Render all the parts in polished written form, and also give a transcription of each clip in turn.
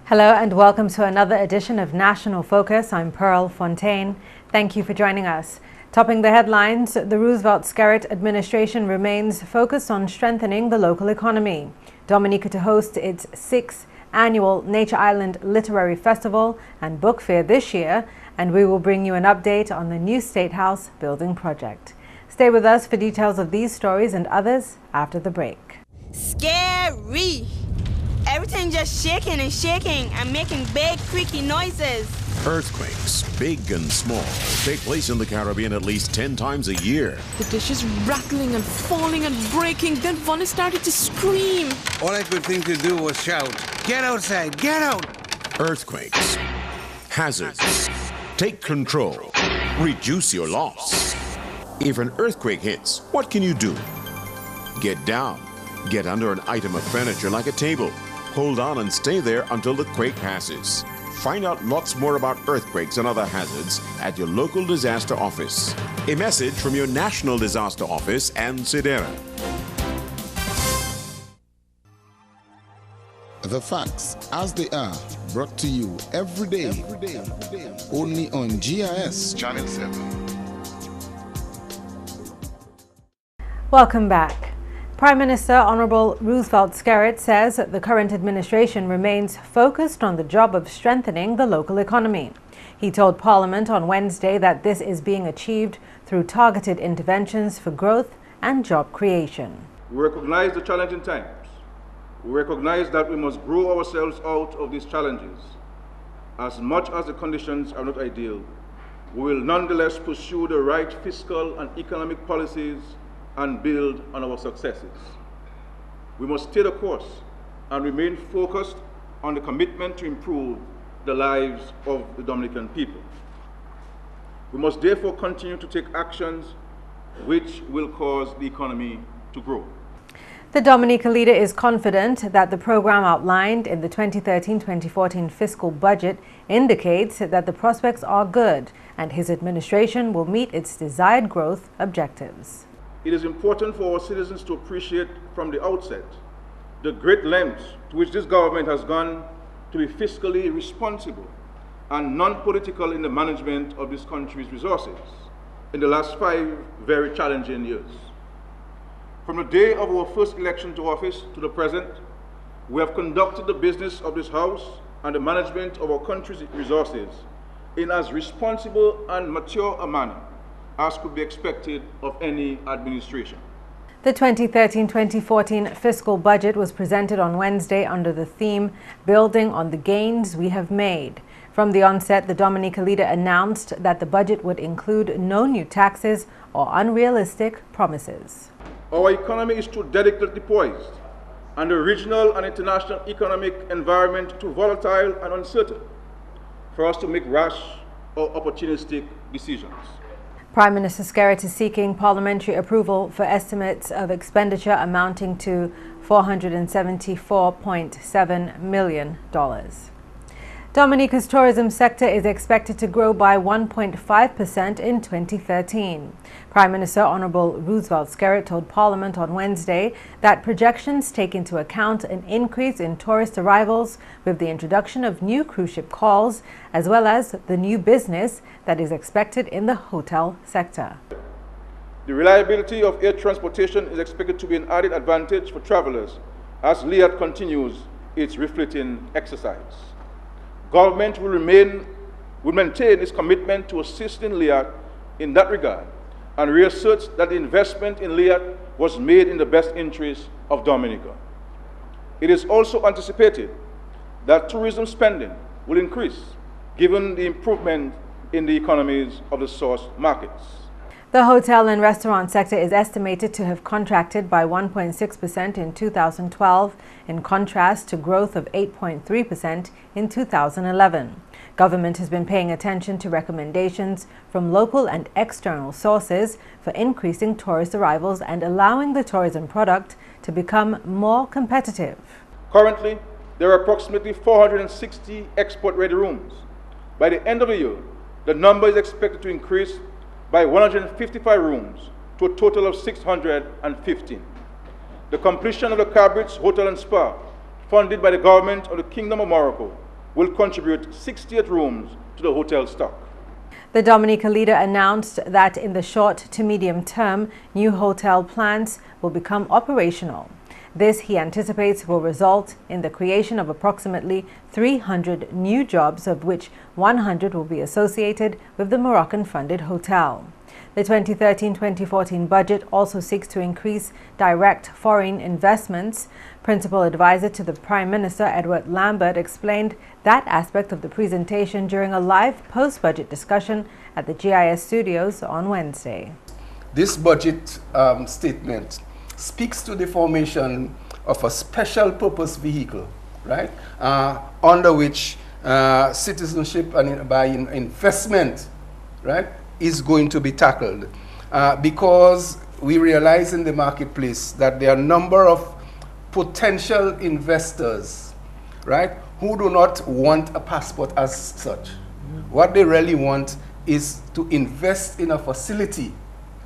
Hello and welcome to another edition of National Focus. I'm Pearl Fontaine. Thank you for joining us. Topping the headlines, the Roosevelt-Skerrit administration remains focused on strengthening the local economy. Dominica to host its 6th annual Nature Island Literary Festival and Book Fair this year, and we will bring you an update on the new State House building project. Stay with us for details of these stories and others after the break. Scary! Everything just shaking and making big creaky noises. Earthquakes, big and small, take place in the Caribbean at least 10 times a year. The dishes rattling and falling and breaking, then Vonnie started to scream. All I could think to do was shout, "Get outside, get out!" Earthquakes, hazards, take control, reduce your loss. If an earthquake hits, what can you do? Get down, get under an item of furniture like a table. Hold on and stay there until the quake passes. Find out lots more about earthquakes and other hazards at your local disaster office. A message from your National Disaster Office and SEDERA. The facts as they are, brought to you every day. Only on GIS Channel 7. Welcome back. Prime Minister Honorable Roosevelt-Skerrit says the current administration remains focused on the job of strengthening the local economy. He told Parliament on Wednesday that this is being achieved through targeted interventions for growth and job creation. We recognize the challenging times. We recognize that we must grow ourselves out of these challenges. As much as the conditions are not ideal, we will nonetheless pursue the right fiscal and economic policies and build on our successes. We must stay the course and remain focused on the commitment to improve the lives of the Dominican people. We must therefore continue to take actions which will cause the economy to grow. The Dominica leader is confident that the program outlined in the 2013-2014 fiscal budget indicates that the prospects are good and his administration will meet its desired growth objectives. It is important for our citizens to appreciate from the outset the great lengths to which this government has gone to be fiscally responsible and non-political in the management of this country's resources in the last 5 very challenging years. From the day of our first election to office to the present, we have conducted the business of this House and the management of our country's resources in as responsible and mature a manner as could be expected of any administration. The 2013-2014 fiscal budget was presented on Wednesday under the theme, Building on the Gains We Have Made. From the onset, the Dominica leader announced that the budget would include no new taxes or unrealistic promises. Our economy is too delicately poised, and the regional and international economic environment too volatile and uncertain for us to make rash or opportunistic decisions. Prime Minister Skerrit is seeking parliamentary approval for estimates of expenditure amounting to $474.7 million. Dominica's tourism sector is expected to grow by 1.5% in 2013. Prime Minister Honorable Roosevelt-Skerrit told Parliament on Wednesday that projections take into account an increase in tourist arrivals with the introduction of new cruise ship calls, as well as the new business that is expected in the hotel sector. The reliability of air transportation is expected to be an added advantage for travelers as LIAT continues its refitting exercise. Government will maintain its commitment to assisting LIAT in that regard and reasserts that the investment in LIAT was made in the best interest of Dominica. It is also anticipated that tourism spending will increase given the improvement in the economies of the source markets. The hotel and restaurant sector is estimated to have contracted by 1.6% in 2012, in contrast to growth of 8.3% in 2011. Government has been paying attention to recommendations from local and external sources for increasing tourist arrivals and allowing the tourism product to become more competitive. Currently, there are approximately 460 export-ready rooms. By the end of the year, the number is expected to increase by 155 rooms to a total of 615. The completion of the Cabritz Hotel and Spa, funded by the government of the Kingdom of Morocco, will contribute 68 rooms to the hotel stock. The Dominica leader announced that in the short to medium term, new hotel plants will become operational. This, he anticipates, will result in the creation of approximately 300 new jobs, of which 100 will be associated with the Moroccan-funded hotel. The 2013-2014 budget also seeks to increase direct foreign investments. Principal advisor to the Prime Minister, Edward Lambert, explained that aspect of the presentation during a live post-budget discussion at the GIS studios on Wednesday. This budget statement speaks to the formation of a special purpose vehicle, right, under which citizenship and by investment, right, is going to be tackled, because we realize in the marketplace that there are a number of potential investors, right, who do not want a passport as such. What they really want is to invest in a facility,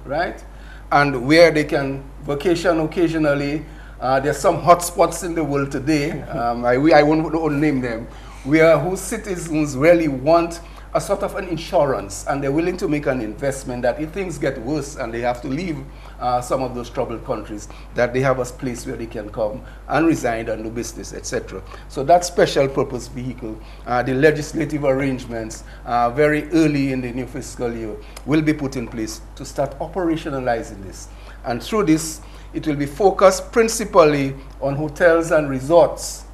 right, and where they can vacation occasionally. There's some hotspots in the world today, I won't name them, whose citizens really want a sort of an insurance, and they're willing to make an investment that if things get worse and they have to leave some of those troubled countries, that they have a place where they can come and reside and do business, etc. So that special purpose vehicle, the legislative arrangements very early in the new fiscal year will be put in place to start operationalizing this. And through this, it will be focused principally on hotels and resorts.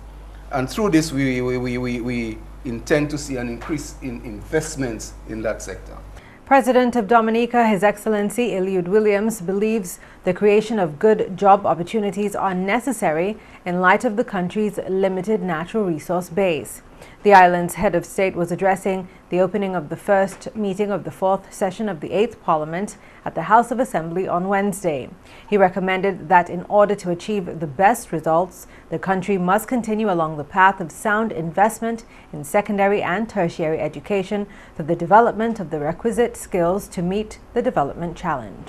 And through this, we intend to see an increase in investments in that sector. President of Dominica, His Excellency Eliud Williams, believes the creation of good job opportunities are necessary in light of the country's limited natural resource base. The island's head of state was addressing the opening of the first meeting of the fourth session of the 8th Parliament at the House of Assembly on Wednesday. He recommended that in order to achieve the best results, the country must continue along the path of sound investment in secondary and tertiary education for the development of the requisite skills to meet the development challenge.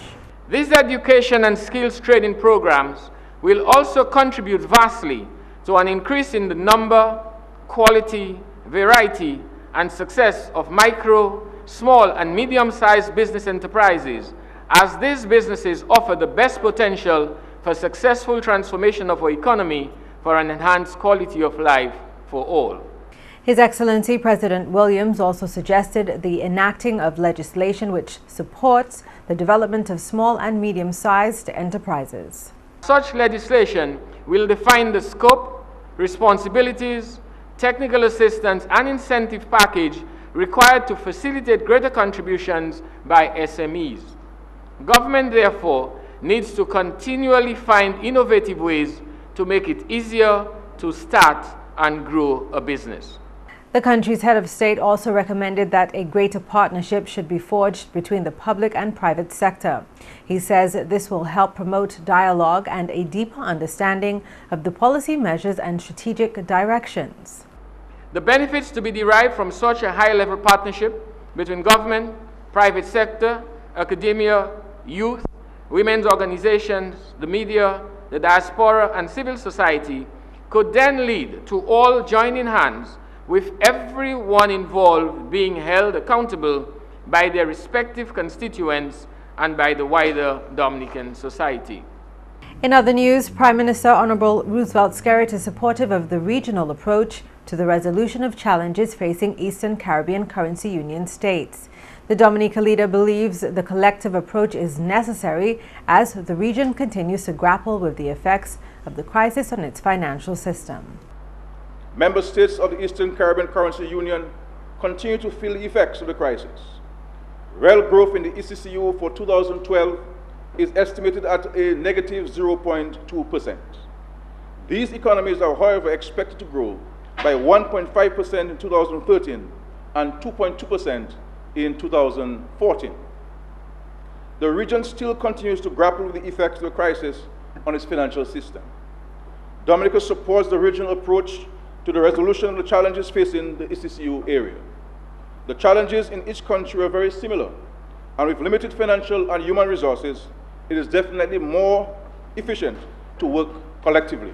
These education and skills training programs will also contribute vastly to an increase in the number, quality, variety, and success of micro, small, and medium-sized business enterprises, as these businesses offer the best potential for successful transformation of our economy for an enhanced quality of life for all. His Excellency President Williams also suggested the enacting of legislation which supports the development of small and medium-sized enterprises. Such legislation will define the scope, responsibilities, technical assistance, and incentive package required to facilitate greater contributions by SMEs. Government, therefore, needs to continually find innovative ways to make it easier to start and grow a business. The country's head of state also recommended that a greater partnership should be forged between the public and private sector. He says this will help promote dialogue and a deeper understanding of the policy measures and strategic directions. The benefits to be derived from such a high-level partnership between government, private sector, academia, youth, women's organizations, the media, the diaspora, and civil society could then lead to all joining hands, with everyone involved being held accountable by their respective constituents and by the wider Dominican society. In other news, Prime Minister Honorable Roosevelt Skerrit is supportive of the regional approach to the resolution of challenges facing Eastern Caribbean Currency Union states. The Dominica leader believes the collective approach is necessary as the region continues to grapple with the effects of the crisis on its financial system. Member states of the Eastern Caribbean Currency Union continue to feel the effects of the crisis. Real growth in the ECCU for 2012 is estimated at a negative 0.2%. These economies are, however, expected to grow by 1.5% in 2013 and 2.2% in 2014. The region still continues to grapple with the effects of the crisis on its financial system. Dominica supports the regional approach to the resolution of the challenges facing the ECCU area. The challenges in each country are very similar, and with limited financial and human resources, it is definitely more efficient to work collectively.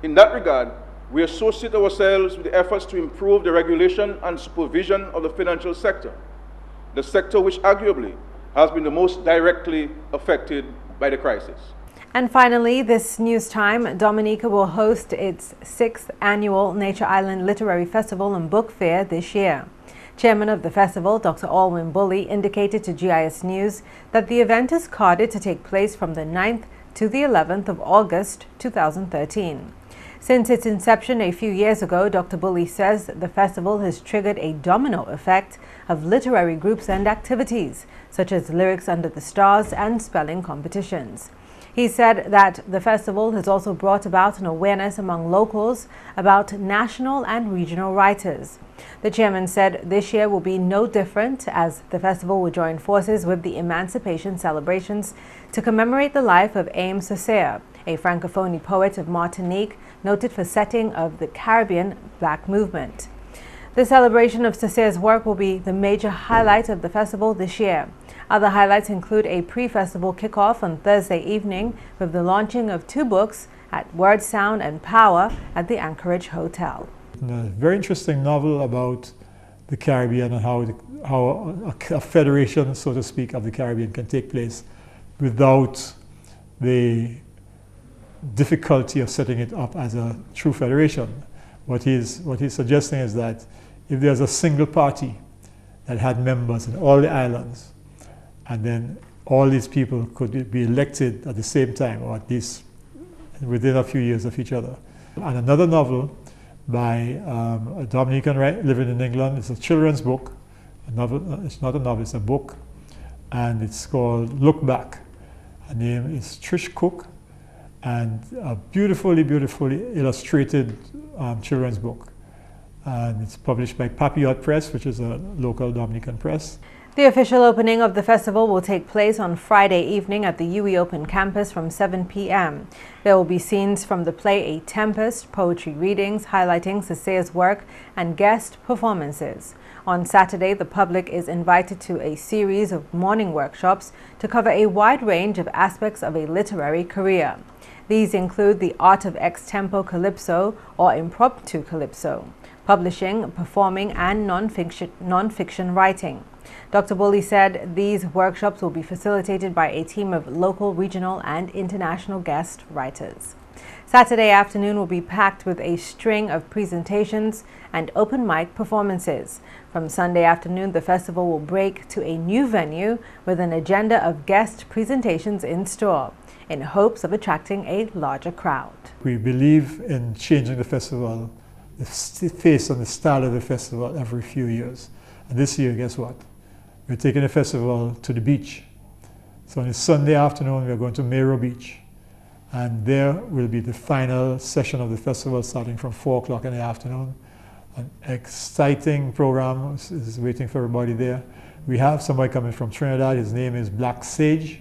In that regard, we associate ourselves with the efforts to improve the regulation and supervision of the financial sector, the sector which arguably has been the most directly affected by the crisis. And finally, this news time, Dominica will host its 6th annual Nature Island Literary Festival and Book Fair this year. Chairman of the festival, Dr. Alwyn Bully, indicated to GIS News that the event is carded to take place from the 9th to the 11th of August 2013. Since its inception a few years ago, Dr. Bully says the festival has triggered a domino effect of literary groups and activities, such as Lyrics Under the Stars and spelling competitions. He said that the festival has also brought about an awareness among locals about national and regional writers. The chairman said this year will be no different, as the festival will join forces with the Emancipation celebrations to commemorate the life of Mc Pherson, a Francophone poet of Martinique, noted for setting of the Caribbean Black movement. The celebration of Cecil's work will be the major highlight of the festival this year. Other highlights include a pre-festival kickoff on Thursday evening with the launching of 2 books at Word, Sound and Power at the Anchorage Hotel. A very interesting novel about the Caribbean and how a federation, so to speak, of the Caribbean can take place without the difficulty of setting it up as a true federation. What he's suggesting is that if there's a single party that had members in all the islands, and then all these people could be elected at the same time, or at least within a few years of each other. And another novel by a Dominican living in England. It's a children's book. It's not a novel, it's a book. And it's called Look Back. Her name is Trish Cook. And a beautifully illustrated children's book. And it's published by Papillot Press, which is a local Dominican press. The official opening of the festival will take place on Friday evening at the UE Open campus from 7 p.m. There will be scenes from the play A Tempest, poetry readings highlighting Cecil's work, and guest performances. On Saturday, the public is invited to a series of morning workshops to cover a wide range of aspects of a literary career. These include the art of ex-tempo calypso or impromptu calypso, publishing, performing, and non-fiction writing. Dr. Bully said these workshops will be facilitated by a team of local, regional, and international guest writers. Saturday afternoon will be packed with a string of presentations and open mic performances. From Sunday afternoon, the festival will break to a new venue with an agenda of guest presentations in store, in hopes of attracting a larger crowd. We believe in changing the festival, the face and the style of the festival every few years. And this year, guess what? We're taking the festival to the beach. So on a Sunday afternoon, we're going to Mero Beach. And there will be the final session of the festival starting from 4 o'clock in the afternoon. An exciting program is waiting for everybody there. We have somebody coming from Trinidad. His name is Black Sage.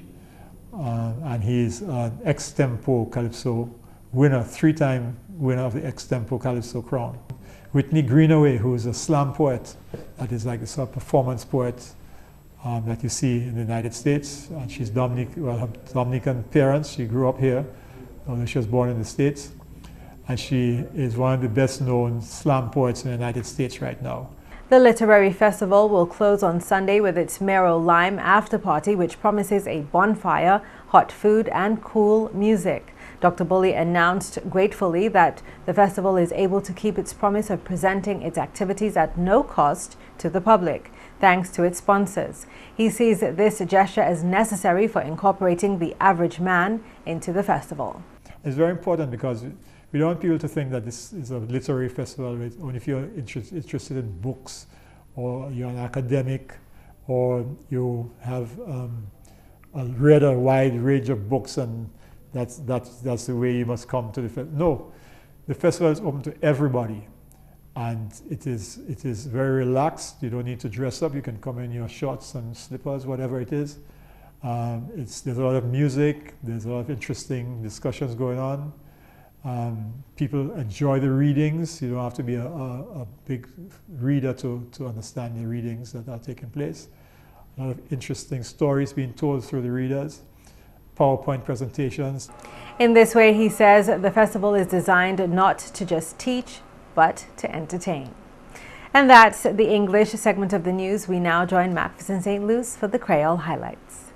And he's an ex-tempo calypso winner, 3-time winner of the ex-tempo calypso crown. Whitney Greenaway, who is a slam poet, that is like a sort of performance poet that you see in the United States. And she's her Dominican parents. She grew up here, although she was born in the States. And she is one of the best known slam poets in the United States right now. The Literary Festival will close on Sunday with its Mero Lime after party, which promises a bonfire, hot food, and cool music. Dr. Bully announced gratefully that the festival is able to keep its promise of presenting its activities at no cost to the public, thanks to its sponsors. He sees this gesture as necessary for incorporating the average man into the festival. It's very important because we don't want people to think that this is a literary festival only if you're interested in books, or you're an academic, or you have read a wide range of books and that's the way you must come to the festival. No, the festival is open to everybody, and it is very relaxed. You don't need to dress up. You can come in your shorts and slippers, whatever it is. There's a lot of music. There's a lot of interesting discussions going on, People enjoy the readings. You don't have to be a big reader to understand the readings that are taking place. A lot of interesting stories being told through the readers, PowerPoint presentations. In this way, he says, the festival is designed not to just teach, but to entertain. And that's the English segment of the news. We now join Mc Pherson St. Luce for the Creole highlights.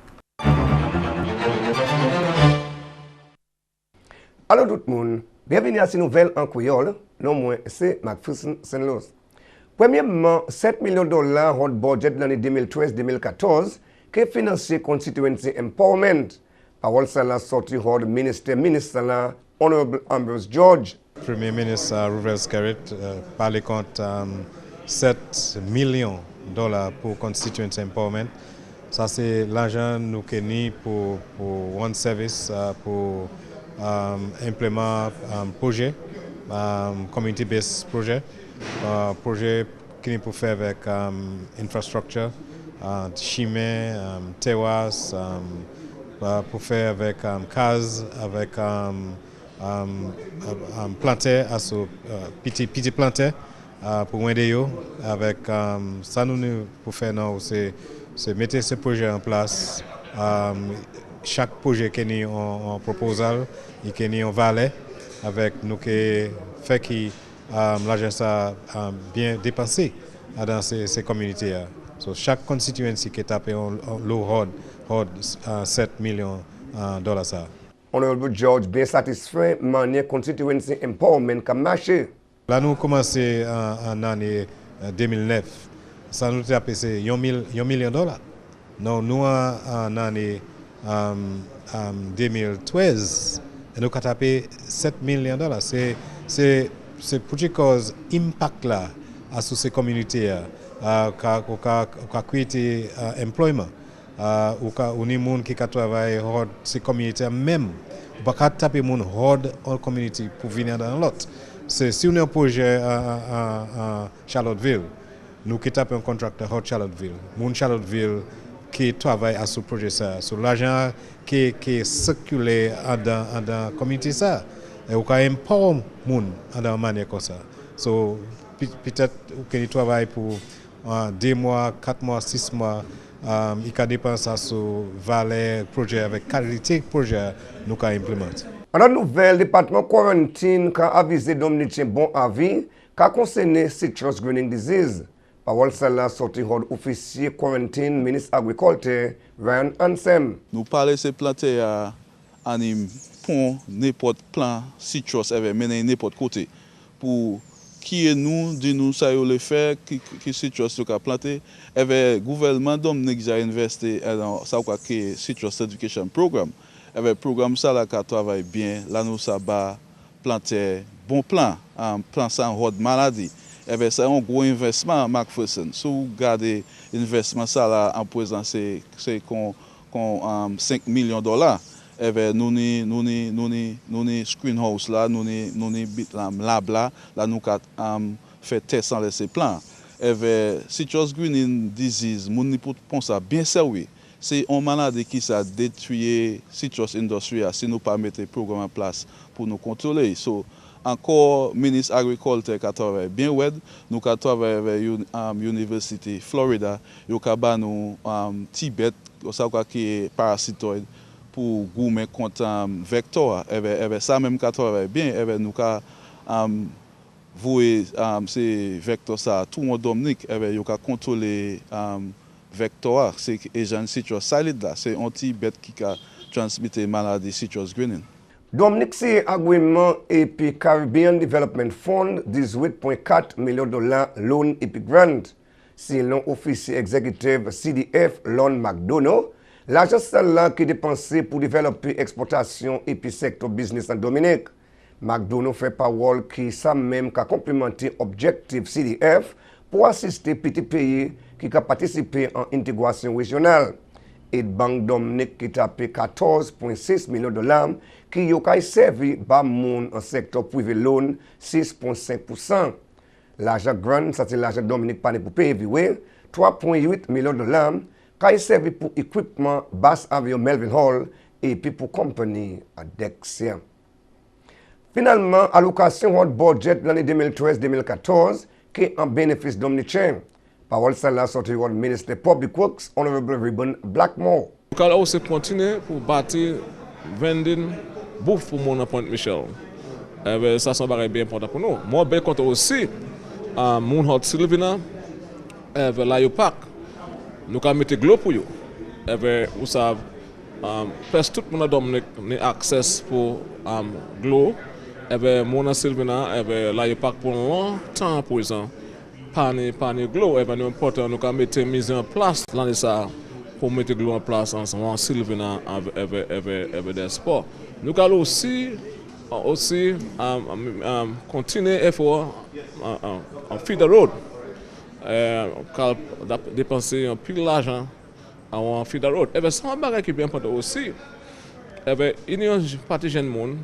Allô tout le monde, bienvenue à ces nouvelles en créole. Non moins, c'est Mc Pherson St. Luce. Premièrement, $7 millions hot budget dans l'année 2013-2014 qui a financé Constituency Empowerment. Parole ça la sortie hors ministre la Honorable Ambrose George. Premier ministre Mc Scarrett parlait contre $7 millions pour Constituency Empowerment. Ça c'est l'argent nous avons pour One Service pour implémenter un projet, community-based projet, projet qui pour faire avec infrastructure, chemin, terrasse, pour faire avec cases, avec planter, petit planter pour aider avec ça nous pour faire non c'est mettre ce projet en place. Chaque projet qui est en proposal et qui est en valet avec nous qui fait que l'argent ça bien dépensé dans ces communautés. So, chaque constituency qui est tapé en low hod $7 millions ça. Honorable George bien satisfait manière Constituency Empowerment comme marché. Là nous commencé en année 2009. Ça nous a payé $1 million. Non, nous en année 2013, nous avons tapé $7 millions. C'est pour cause impact là sur ces communautés, qui a créé employment, ou des gens qui travaillent dans ces communautés même. On ne peut pas taper les gens hors en communauté pour venir dans l'autre. Si on a un projet à Charlottesville, nous qui tapons un contracteur hors Charlottesville, mon Charlottesville qui travaille à ce projet ça, sur l'argent qui circule dans la communauté ça, et on peut empower les gens dans une manière comme ça. So peut-être qu'ils travaillent pour 2 mois, 4 mois, 6 mois, ils peuvent dépenser sur valeur projet avec qualité projet nous pouvons implémenter. Dans la nouvelle, le département quarantine a avisé Dominique bon avis qu'a concerné citrus greening disease. Parole ça la sortie hors officier quarantine ministre agriculture Ryan Ansem. Nous parlons de ces plantes à pont n'importe plan citrus avec mener n'importe côté pour qui est nous dit nous ça le faire qui citrus que planter avec gouvernement Dominique a investi dans ça quoi que citrus education program avec programme ça là qui travaille bien là nous ça va planter bon plan plan sans hors maladie. C'est un gros investissement, Mc Pherson. Si vous regardez l'investissement, ça là, en présent, c'est $5 millions. Nous avons screenhouse là, nous avons lab là, nous avons fait test sans laisser plan. Citrus greening disease, nous avons pensé bien sérieux. C'est une maladie qui a détruit citrus industry si nous ne pas mettre le programme en place pour nous contrôler. Encore ministre agriculture qui travaille bien wed nous qui travaille avec University Florida yo ka ba nous Tibet ça quoi qui est parasitoïde pour goumer contre vecteur avec ça même qui travaille bien avec nous ka vouer ces vecteurs ça tout en Dominique avec yo ka contrôler vecteur c'est agent citrus salid là c'est anti-Tibet qui a transmettre maladie citrus greening. Dominique c'est agreement et puis Caribbean Development Fund $18.4 millions loan et puis grant. C'est l'on officier exécutif CDF Lon McDonough. L'argent là qui est dépensé pour développer exportation et puis secteur business en Dominique. McDonough fait parole qui ça même qu'a complémenté objectif CDF pour assister petits pays qui a participé en intégration régionale. Et Banque Dominique qui a payé $14.6 millions qui a servi par moun en secteur privé loan 6.5%. L'argent grant, ça c'est l'argent Dominique pas pour payer $3.8 millions qui a servi pour équipement basse avion Melvin Hall et puis pour compagnie à Dexia. Finalement, allocation de budget l'année 2013-2014 qui est en bénéfice dominicain. Parole ça là sorti du ministre Public Works, Honorable Ribbon Blackmore. Nous allons aussi continuer pour bâtir vending bouffe pour mon Point Michel. Ça c'est bien important pour nous. Moi, bien content aussi, mon hot Sylvina, là au parc, nous allons mettre glo pour vous. Vous savez, presque tout le monde a accès pour glo. Mon Sylvina, là au parc pour longtemps pour ça. Pas de glo, nous important, nous allons mettre mise en place là ça pour mettre glo en place ensemble. Sylvina avec des sports. Nous allons aussi continuer l'effort en feed the road. Dépenser un peu d'argent en feed the road. Et c'est un bagage qui est bien important aussi. Il y a une partie jeune monde,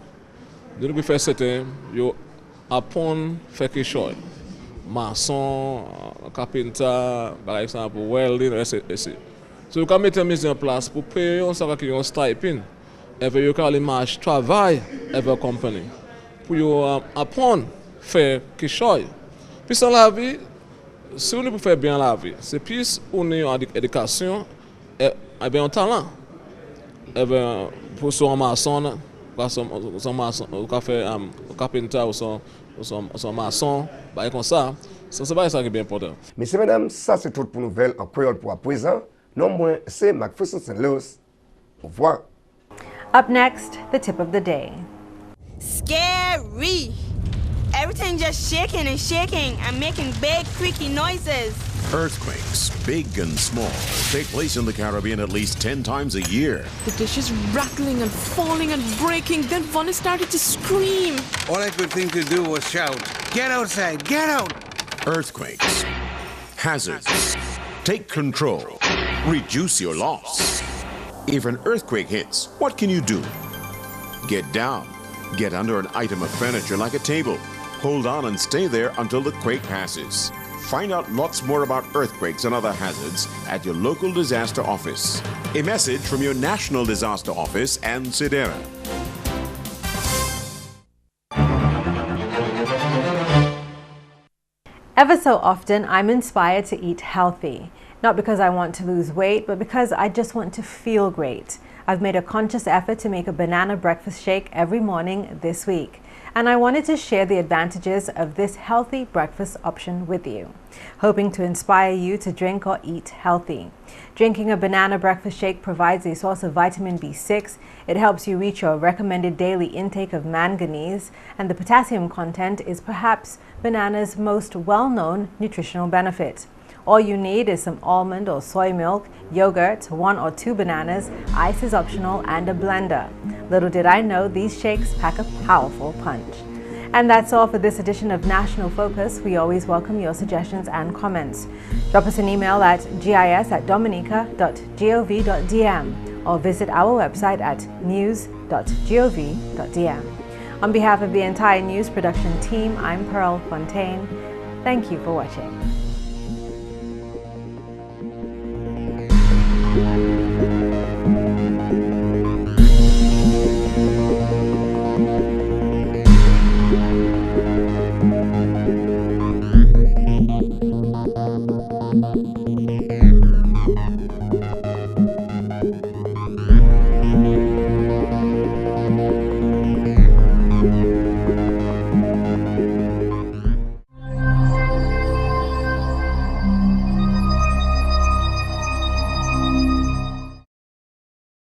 nous devons faire certains, ils apprennent à faire quelque chose. Maçon, carpenter, par exemple, welding, etc. Donc, nous mettons mise en place pour payer un salaire qui est un stipend. Et vous avez les marges de travail avec la compagnie. Pour apprendre à faire quelque chose. Puis dans la vie, si on veut faire bien la vie, c'est plus on est en éducation et un talent. Pour son maçon, son carpenter ou son maçon, comme ça, c'est ça qui est bien important. Messieurs, mesdames, ça c'est tout pour nouvelles en créole pour à présent. Non moins, c'est Mc Pherson St. Luce. Au revoir. Up next, the tip of the day. Scary. Everything just shaking and making big creaky noises. Earthquakes, big and small, take place in the Caribbean at least 10 times a year. The dishes rattling and falling and breaking. Then Vonnie started to scream. All I could think to do was shout, get outside, get out! Earthquakes, hazards, take control, reduce your loss. If an earthquake hits, what can you do? Get down, get under an item of furniture like a table. Hold on and stay there until the quake passes. Find out lots more about earthquakes and other hazards at your local disaster office. A message from your National Disaster Office and Sidera. Ever so often, I'm inspired to eat healthy. Not because I want to lose weight, but because I just want to feel great. I've made a conscious effort to make a banana breakfast shake every morning this week. And I wanted to share the advantages of this healthy breakfast option with you, hoping to inspire you to drink or eat healthy. Drinking a banana breakfast shake provides a source of vitamin B6. It helps you reach your recommended daily intake of manganese, and the potassium content is perhaps banana's most well-known nutritional benefit. All you need is some almond or soy milk, yogurt, 1 or 2 bananas, ice is optional, and a blender. Little did I know these shakes pack a powerful punch. And that's all for this edition of National Focus. We always welcome your suggestions and comments. Drop us an email at gis@dominica.gov.dm or visit our website at news.gov.dm. On behalf of the entire news production team, I'm Pearl Fontaine. Thank you for watching.